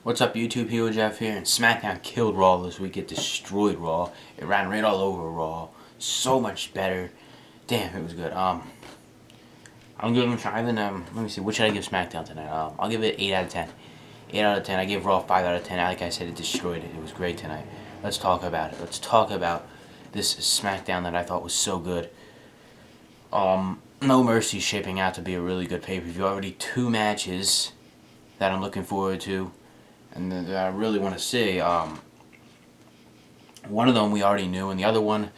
What's up, YouTube? Hero Jeff here, and SmackDown killed Raw this week. It destroyed Raw. It ran right all over Raw. So much better. Damn, it was good. I'm giving let me see, what should I give SmackDown tonight? I'll give it 8 out of 10. 8 out of 10. I gave Raw 5 out of 10. Like I said, it destroyed it. It was great tonight. Let's talk about it. Let's talk about this SmackDown that I thought was so good. No Mercy shaping out to be a really good pay-per-view. Already 2 matches that I'm looking forward to and that I really want to see. One of them we already knew, and the other one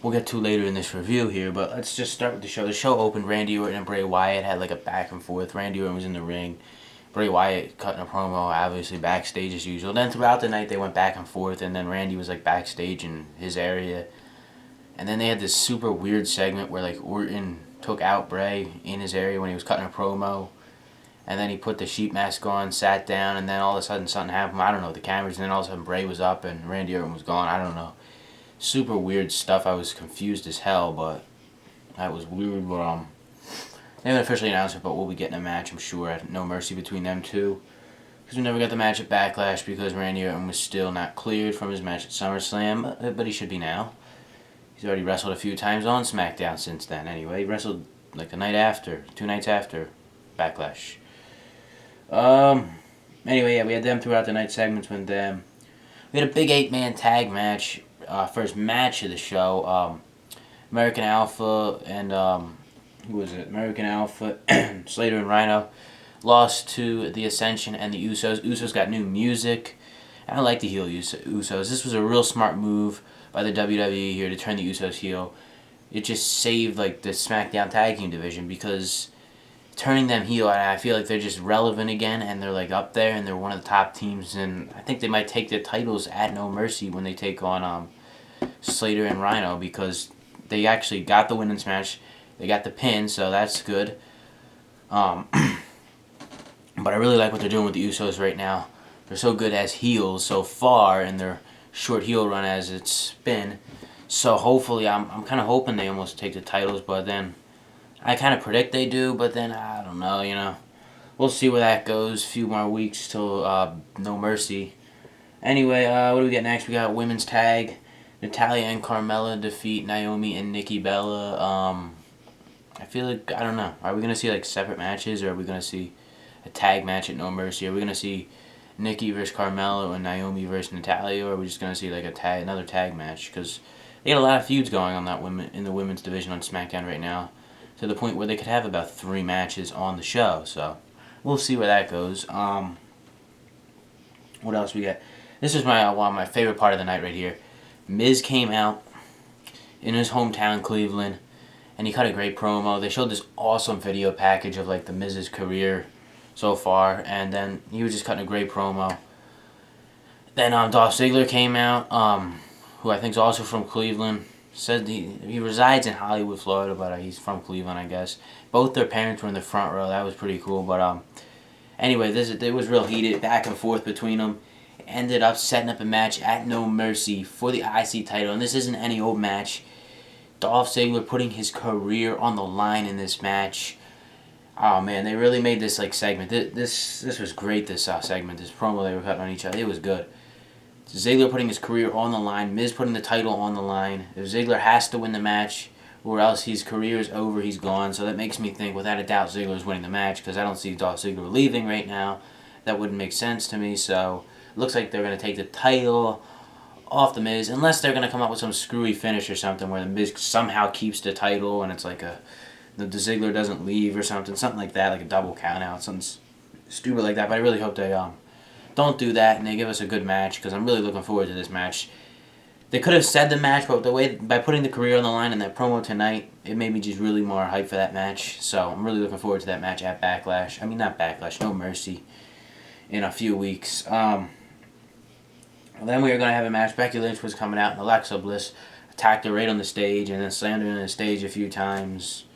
we'll get to later in this review here. But let's just start with the show. The show opened. Randy Orton and Bray Wyatt had like a back and forth. Randy Orton was in the ring. Bray Wyatt cutting a promo, obviously backstage as usual. Then throughout the night they went back and forth, and then Randy was like backstage in his area. And then they had this super weird segment where like Orton took out Bray in his area when he was cutting a promo. And then he put the sheet mask on, sat down, and then all of a sudden something happened. I don't know, the cameras, and then all of a sudden Bray was up and Randy Orton was gone. I don't know. Super weird stuff. I was confused as hell, but that was weird. But they haven't officially announced it, but we'll be getting a match, I'm sure, at No Mercy between them two. Because we never got the match at Backlash because Randy Orton was still not cleared from his match at SummerSlam, but he should be now. He's already wrestled a few times on SmackDown since then anyway. He wrestled like the night after, 2 nights after Backlash. Anyway, yeah, we had them throughout the night, segments with them. We had a big 8-man tag match, first match of the show. American Alpha and, who was it? American Alpha, Slater and Rhino lost to the Ascension and the Usos. Usos got new music. I like the heel Usos. This was a real smart move by the WWE here to turn the Usos heel. It just saved like the SmackDown tag team division because turning them heel, I feel like they're just relevant again, and they're like up there, and they're one of the top teams, and I think they might take the titles at No Mercy when they take on Slater and Rhino, because they actually got the women's match, they got the pin, so that's good. But I really like what they're doing with the Usos right now. They're so good as heels so far in their short heel run as it's been. So hopefully, I'm kind of hoping they almost take the titles, but then I kind of predict they do, but then I don't know, you know. We'll see where that goes. A few more weeks till No Mercy. Anyway, what do we get next? We got women's tag. Natalya and Carmella defeat Naomi and Nikki Bella. I feel like, I don't know. Are we going to see like separate matches, or are we going to see a tag match at No Mercy? Are we going to see Nikki versus Carmella or Naomi versus Natalya, or are we just going to see like another tag match? Because they got a lot of feuds going on in the women's division on SmackDown right now, to the point where they could have about 3 matches on the show. So we'll see where that goes. What else we got? This is one of my favorite part of the night right here. Miz came out in his hometown, Cleveland, and he cut a great promo. They showed this awesome video package of like the Miz's career so far, and then he was just cutting a great promo. Then Dolph Ziggler came out, who I think is also from Cleveland. Said he resides in Hollywood, Florida, but he's from Cleveland, I guess. Both their parents were in the front row. That was pretty cool. But anyway, it was real heated, back and forth between them. Ended up setting up a match at No Mercy for the IC title, and this isn't any old match. Dolph Ziggler putting his career on the line in this match. Oh man, they really made this like segment. This was great. This segment, this promo they were cutting on each other, it was good. Ziggler putting his career on the line, Miz putting the title on the line. If Ziggler has to win the match, or else his career is over, he's gone. So that makes me think, without a doubt, Ziggler's winning the match, because I don't see Dolph Ziggler leaving right now. That wouldn't make sense to me. So it looks like they're going to take the title off the Miz, unless they're going to come up with some screwy finish or something where the Miz somehow keeps the title and it's like the Ziggler doesn't leave or something like that, like a double count out, something stupid like that. But I really hope they don't do that and they give us a good match, because I'm really looking forward to this match. They could have said the match, but by putting the career on the line in that promo tonight, it made me just really more hyped for that match. So I'm really looking forward to that match at Backlash. I mean, not Backlash, No Mercy, in a few weeks. Then we were going to have a match. Becky Lynch was coming out, and Alexa Bliss attacked her right on the stage and then slammed her on the stage a few times.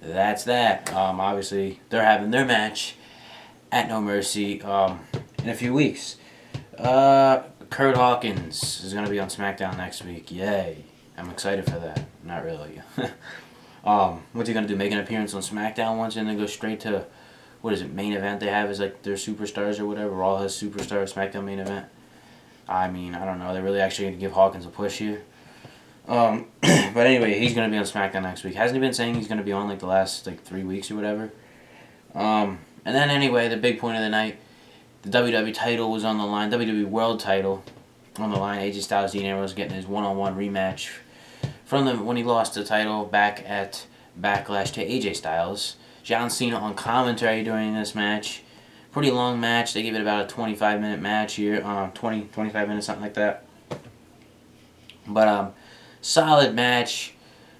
That's that. Obviously, they're having their match at No Mercy in a few weeks. Kurt Hawkins is going to be on SmackDown next week. Yay. I'm excited for that. Not really. What's he going to do? Make an appearance on SmackDown once and then go straight to what is it, main event they have is like their superstars or whatever. Raw has superstar, SmackDown main event. I mean, I don't know. They're really actually going to give Hawkins a push here. But anyway, he's going to be on SmackDown next week. Hasn't he been saying he's going to be on like the last like 3 weeks or whatever? And then anyway, the big point of the night, the WWE title was on the line. WWE World title on the line. AJ Styles, Dean Ambrose getting his one-on-one rematch from when he lost the title back at Backlash to AJ Styles. John Cena on commentary during this match. Pretty long match. They gave it about a 25-minute match here. 25 minutes, something like that. But solid match.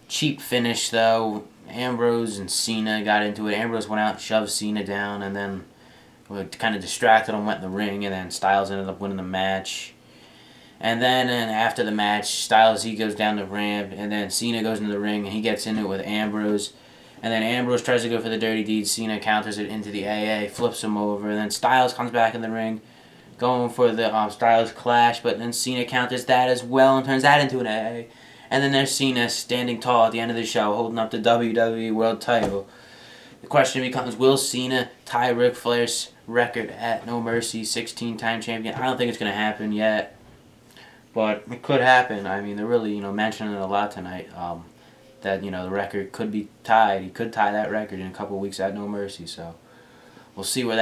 Cheap finish though. Ambrose and Cena got into it. Ambrose went out, shoved Cena down, and then kind of distracted him, went in the ring, and then Styles ended up winning the match. And then after the match, Styles, he goes down the ramp, and then Cena goes into the ring, and he gets into it with Ambrose. And then Ambrose tries to go for the dirty deed. Cena counters it into the AA, flips him over. And then Styles comes back in the ring, going for the Styles Clash, but then Cena counters that as well and turns that into an AA. And then there's Cena standing tall at the end of the show, holding up the WWE World title. The question becomes, will Cena tie Ric Flair's record at No Mercy, 16-time champion? I don't think it's going to happen yet, but it could happen. I mean, they're really, mentioning it a lot tonight, that, the record could be tied. He could tie that record in a couple of weeks at No Mercy, so we'll see how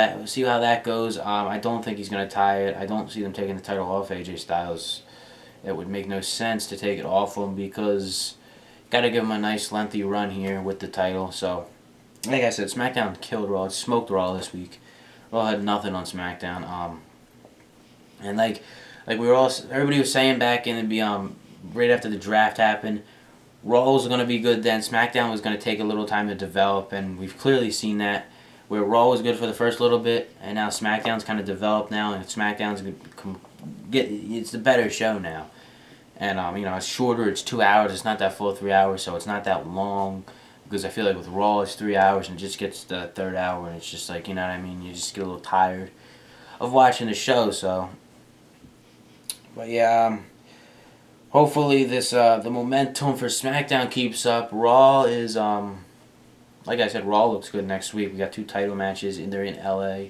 that goes. I don't think he's going to tie it. I don't see them taking the title off AJ Styles. It would make no sense to take it off him because got to give him a nice lengthy run here with the title. So, like I said, SmackDown killed Raw. It smoked Raw this week. Raw had nothing on SmackDown. And like everybody was saying back in the right after the draft happened, Raw was going to be good then. SmackDown was going to take a little time to develop, and we've clearly seen that. Where Raw was good for the first little bit, and now SmackDown's kind of developed now, and SmackDown's it's the better show now. And it's shorter. It's 2 hours. It's not that full 3 hours, so it's not that long. Because I feel like with Raw, it's 3 hours, and it just gets to the third hour, and it's just like, you know what I mean? You just get a little tired of watching the show. So, but yeah, hopefully the momentum for SmackDown keeps up. Raw is like I said, Raw looks good next week. We got 2 title matches, and they're in LA.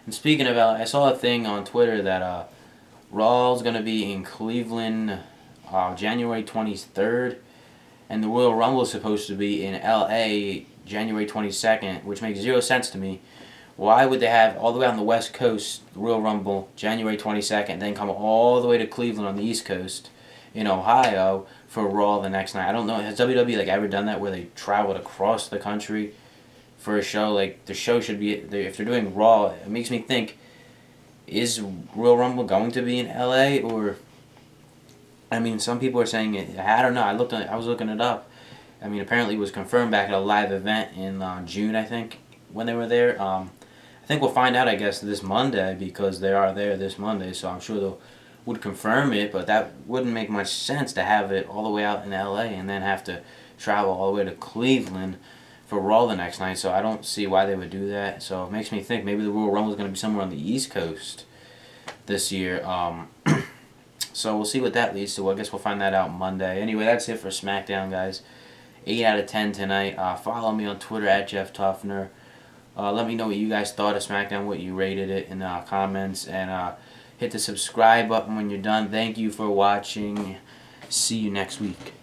And speaking of LA, I saw a thing on Twitter that Raw's gonna be in Cleveland January 23rd, and the Royal Rumble is supposed to be in LA January 22nd, which makes 0 sense to me. Why would they have all the way on the West Coast the Royal Rumble January 22nd, then come all the way to Cleveland on the East Coast in Ohio for Raw the next night? I don't know. Has WWE ever done that where they traveled across the country for a show? Like, the show should be, if they're doing Raw, it makes me think, is Royal Rumble going to be in LA? Or, I mean, some people are saying it. I don't know. I was looking it up. I mean, apparently it was confirmed back at a live event in June, I think, when they were there. I think we'll find out, I guess, this Monday, because they are there this Monday, so I'm sure they'll would confirm it, but that wouldn't make much sense to have it all the way out in LA and then have to travel all the way to Cleveland for Raw the next night, so I don't see why they would do that. So it makes me think maybe the Royal Rumble is going to be somewhere on the East Coast this year. So we'll see what that leads to. I guess we'll find that out Monday. Anyway, that's it for SmackDown, guys. 8 out of 10 tonight. Follow me on Twitter at Jeff Tuffner. Let me know what you guys thought of SmackDown, what you rated it in the comments, and hit the subscribe button when you're done. Thank you for watching. See you next week.